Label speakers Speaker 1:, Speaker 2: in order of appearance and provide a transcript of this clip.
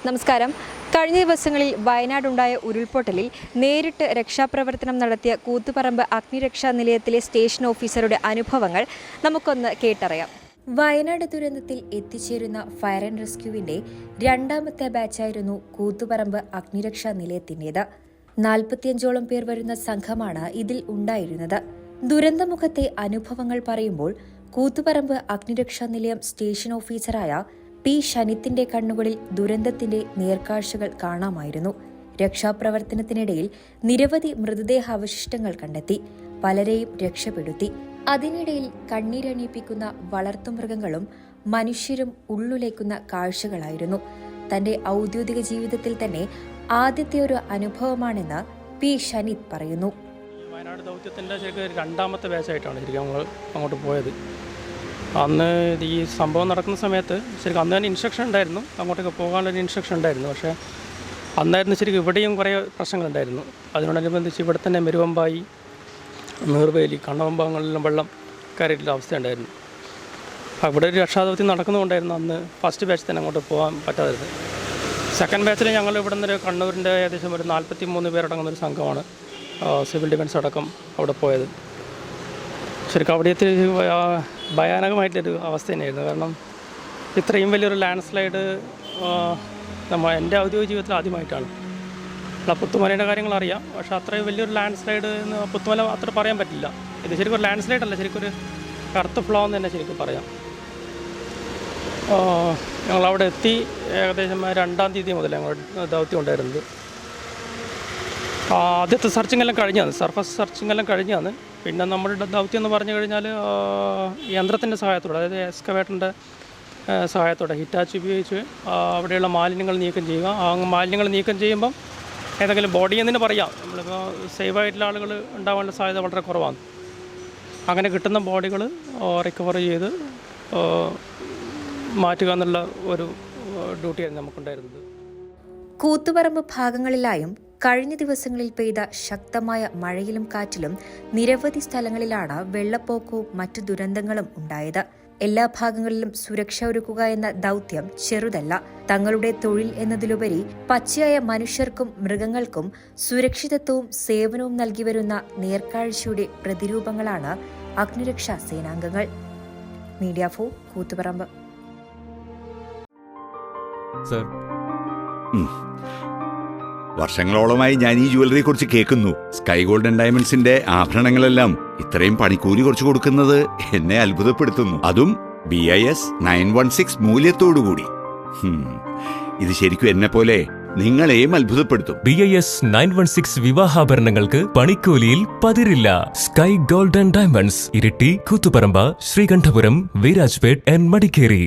Speaker 1: നമസ്കാരം. കഴിഞ്ഞ ദിവസങ്ങളിൽ വയനാടുണ്ടായ ഉരുൾപൊട്ടലിൽ നേരിട്ട് രക്ഷാപ്രവർത്തനം നടത്തിയ കൂത്തുപറമ്പ് അഗ്നിരക്ഷാ നിലയത്തിലെ സ്റ്റേഷൻ ഓഫീസറുടെ അനുഭവങ്ങൾ നമുക്കൊന്ന് കേട്ടറിയാം. വയനാട് ദുരന്തത്തിൽ എത്തിച്ചേരുന്ന ഫയർ ആൻഡ് റെസ്ക്യൂവിന്റെ രണ്ടാമത്തെ ബാച്ചായിരുന്നു കൂത്തുപറമ്പ് അഗ്നിരക്ഷാ നിലയത്തിന്റേത്. 45ഓളം പേർ വരുന്ന സംഘമാണ് ഇതിൽ ഉണ്ടായിരുന്നത്. ദുരന്തമുഖത്തെ അനുഭവങ്ങൾ പറയുമ്പോൾ കൂത്തുപറമ്പ് അഗ്നിരക്ഷാ നിലയം സ്റ്റേഷൻ ഓഫീസറായ പി ഷനിത്തിന്റെ കണ്ണുകളിൽ ദുരന്തത്തിന്റെ നേർക്കാഴ്ചകൾ കാണാമായിരുന്നു. രക്ഷാപ്രവർത്തനത്തിനിടയിൽ നിരവധി മൃതദേഹാവശിഷ്ടങ്ങൾ കണ്ടെത്തി, പലരെയും രക്ഷപ്പെടുത്തി. അതിനിടയിൽ കണ്ണീരണിയിപ്പിക്കുന്ന വളർത്തുമൃഗങ്ങളും മനുഷ്യരും ഉള്ളുലേക്കുന്ന കാഴ്ചകളായിരുന്നു. തന്റെ ഔദ്യോഗിക ജീവിതത്തിൽ തന്നെ ആദ്യത്തെ ഒരു അനുഭവമാണെന്ന് പി ഷനിത് പറയുന്നു.
Speaker 2: വയനാട് ദൗത്യത്തിന്റെ രണ്ടാമത്തെ ബാച്ചായിട്ടാണ് ശരിക്കും നമ്മൾ അങ്ങോട്ട് പോയത്. അന്ന് ഈ സംഭവം നടക്കുന്ന സമയത്ത് ശരിക്കും അന്ന് തന്നെ ഇൻസ്ട്രക്ഷൻ ഉണ്ടായിരുന്നു, അങ്ങോട്ടേക്ക് പോകാനുള്ളൊരു ഇൻസ്ട്രക്ഷൻ ഉണ്ടായിരുന്നു. പക്ഷേ അന്നായിരുന്നു ശരിക്കും ഇവിടെയും കുറേ പ്രശ്നങ്ങളുണ്ടായിരുന്നു. അതിനോടനുബന്ധിച്ച് ഇവിടെ തന്നെ മെരുവമ്പായി, നീർവേലി, കണ്ണവമ്പാങ്ങളിലും വെള്ളം കയറിയിട്ടുള്ള അവസ്ഥയുണ്ടായിരുന്നു. അവിടെ ഒരു രക്ഷാദൗത്യം നടക്കുന്നുണ്ടായിരുന്നു. അന്ന് ഫസ്റ്റ് ബാച്ച് തന്നെ അങ്ങോട്ട് പോകാൻ പറ്റാതിരുന്നത്. സെക്കൻഡ് ബാച്ചിൽ ഞങ്ങൾ ഇവിടെ നിന്ന് കണ്ണൂരിൻ്റെ ഏകദേശം ഒരു 43 പേരടങ്ങുന്നൊരു സംഘമാണ് സിവിൽ ഡിഫൻസ് അടക്കം അവിടെ പോയത്. ശരിക്കും അവിടുത്തെ ഭയാനകമായിട്ടൊരു അവസ്ഥ തന്നെയായിരുന്നു. കാരണം ഇത്രയും വലിയൊരു ലാൻഡ് സ്ലൈഡ് എൻ്റെ ഔദ്യോഗിക ജീവിതത്തിൽ ആദ്യമായിട്ടാണ്. പുത്തുമലയുടെ കാര്യങ്ങൾ അറിയാം, പക്ഷേ അത്രയും വലിയൊരു ലാൻഡ് സ്ലൈഡ് എന്ന് പുത്തുമല അത്ര പറയാൻ പറ്റില്ല. ഇത് ശരിക്കും ഒരു ലാൻഡ് സ്ലൈഡ് അല്ല, ശരിക്കും ഒരു കറുത്ത ഫ്ലോ എന്ന് തന്നെ ശരിക്കും പറയാം. ഞങ്ങളവിടെ എത്തി ഏകദേശം 2-ാം തീയതി മുതൽ ഞങ്ങളുടെ ദൗത്യം ഉണ്ടായിരുന്നത്. ആദ്യത്തെ സർച്ചിങ് എല്ലാം കഴിഞ്ഞാണ്, സർഫസ് സർച്ചിങ് എല്ലാം കഴിഞ്ഞാണ്. പിന്നെ നമ്മളുടെ ദൗത്യം എന്ന് പറഞ്ഞു കഴിഞ്ഞാൽ യന്ത്രത്തിൻ്റെ സഹായത്തോടെ, അതായത് എക്സ്കവേറ്ററിൻ്റെ സഹായത്തോടെ ഹിറ്റാച്ചി ഉപയോഗിച്ച് അവിടെയുള്ള മാലിന്യങ്ങൾ നീക്കം ചെയ്യുക. ആ മാലിന്യങ്ങൾ നീക്കം ചെയ്യുമ്പം ഏതെങ്കിലും ബോഡി എന്ന് പറയാം, നമ്മളിപ്പോൾ സേവായിട്ടുള്ള ആളുകൾ ഉണ്ടാകാനുള്ള സാധ്യത വളരെ കുറവാണ്. അങ്ങനെ കിട്ടുന്ന ബോഡികൾ റിക്കവർ ചെയ്ത് മാറ്റുക എന്നുള്ള ഒരു ഡ്യൂട്ടിയായിരുന്നു നമുക്കുണ്ടായിരുന്നത്.
Speaker 1: കൂത്തുപറമ്പ് ഭാഗങ്ങളിലായും കഴിഞ്ഞ ദിവസങ്ങളിൽ പെയ്ത ശക്തമായ മഴയിലും കാറ്റിലും നിരവധി സ്ഥലങ്ങളിലാണ് വെള്ളപ്പൊക്കവും മറ്റു ദുരന്തങ്ങളും ഉണ്ടായത്. എല്ലാ ഭാഗങ്ങളിലും സുരക്ഷ ഒരുക്കുക എന്ന ദൗത്യം ചെറുതല്ല. തങ്ങളുടെ തൊഴിൽ എന്നതിലുപരി പച്ചയായ മനുഷ്യർക്കും മൃഗങ്ങൾക്കും സുരക്ഷിതത്വവും സേവനവും നൽകി വരുന്ന നേർക്കാഴ്ചയുടെ പ്രതിരൂപങ്ങളാണ് അഗ്നിരക്ഷാ സേനാംഗങ്ങൾ. മീഡിയ 4 കൂത്തുപറമ്പ്.
Speaker 3: വർഷങ്ങളോളമായി ഞാൻ ഈ ജ്വല്ലറിയെ കുറിച്ച് കേൾക്കുന്നു. സ്കൈ ഗോൾഡൻ ഡയമണ്ട്സിന്റെ ആഭരണങ്ങളെല്ലാം ഇത്രയും പണിക്കൂലി കുറച്ച് കൊടുക്കുന്നത് എന്നെ അത്ഭുതപ്പെടുത്തുന്നു. അതും BIS 916 മൂല്യത്തോടുകൂടി. ഇത് ശരിക്കും എന്നെ പോലെ നിങ്ങളെയും അത്ഭുതപ്പെടുത്തും.
Speaker 4: BIS 916 വിവാഹാഭരണങ്ങൾക്ക് പണിക്കൂലിയിൽ പതിരില്ല. Sky golden diamonds, Iritty, Koothuparamba, Sreekandapuram, Virajpet, Madikeri.